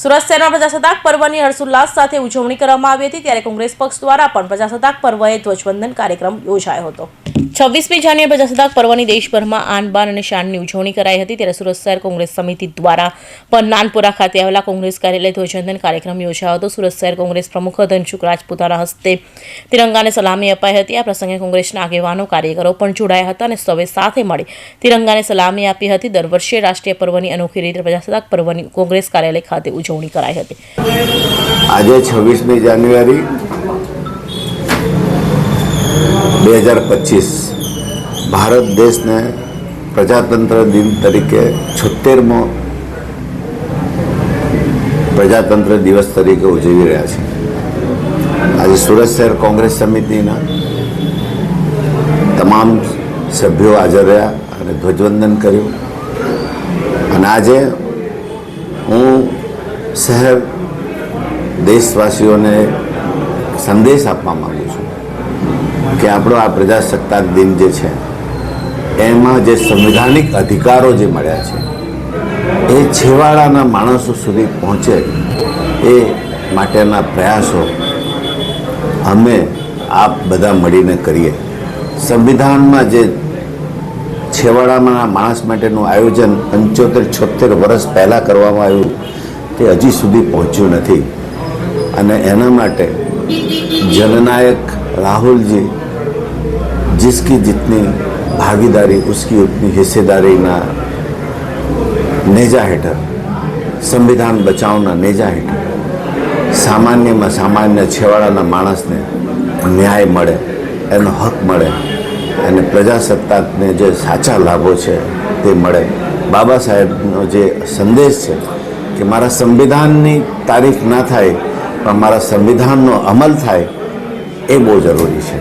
સુરત શહેરમાં પ્રજાસત્તાક પર્વની હર્ષોલ્લાસ સાથે ઉજવણી કરવામાં આવી હતી, ત્યારે કોંગ્રેસ પક્ષ દ્વારા પણ પ્રજાસત્તાક પર્વએ ધ્વજવંદન કાર્યક્રમ યોજાયો હતો। 26મી જાન્યુઆરી પ્રજાસત્તાક પર્વની દેશભરમાં આન બાન અને શાનની ઉજવણી કરાઈ હતી, ત્યારે સુરત શહેર કોંગ્રેસ સમિતિ દ્વારા પણ નાનપુરા ખાતે આવેલા કોંગ્રેસ કાર્યાલય ધ્વજવંદન કાર્યક્રમ યોજાયો હતો। સુરત શહેર કોંગ્રેસ પ્રમુખ ધનસુખ રાજપૂતાના હસ્તે તિરંગાને સલામી અપાઈ હતી। આ પ્રસંગે કોંગ્રેસના આગેવાનો કાર્યકરો પણ જોડાયા હતા અને સૌએ સાથે મળી તિરંગાને સલામી આપી હતી। દર વર્ષે રાષ્ટ્રીય પર્વની અનોખી રીતે પ્રજાસત્તાક પર્વની કોંગ્રેસ કાર્યાલય ખાતે ઉજવણી કરાઈ હતી। આજે 26મી જાન્યુઆરી 2025 ભારત દેશને પ્રજાતંત્ર દિન તરીકે 76મો પ્રજાતંત્ર દિવસ તરીકે ઉજવી રહ્યા છે। આજે સુરત શહેર કોંગ્રેસ સમિતિના તમામ સભ્યો હાજર રહ્યા અને ધ્વજવંદન કર્યું અને આજે હું શહેર દેશવાસીઓને સંદેશ આપવા માગું છું કે આપણો આ પ્રજાસત્તાક દિન જે છે એમાં જે સંવિધાનિક અધિકારો જે મળ્યા છે એ છેવાડાના માણસો સુધી પહોંચે એ માટેના પ્રયાસો અમે આપ બધા મળીને કરીએ। સંવિધાનમાં જે છેવાડાના માણસ માટેનું આયોજન 75-76 વર્ષ પહેલાં કરવામાં આવ્યું તે હજી સુધી પહોંચ્યું નથી અને એના માટે जननायक राहुल जी जिसकी जितनी भागीदारी उसकी उतनी हिस्सेदारी ना नेजा हेठળ संविधान बचावना नेजा हेठળ सामान्यમાં सामान्य छेवाડાના માણસને ન્યાય મળે, એનો હક મળે અને પ્રજાસત્તાકને જે સાચા લાભો છે તે મળે। બાબા સાહેબનો જે સંદેશ છે કે મારા સંવિધાનની તારીફ ના થાય પણ મારા સંવિધાનનો અમલ થાય એ બહુ જરૂરી છે।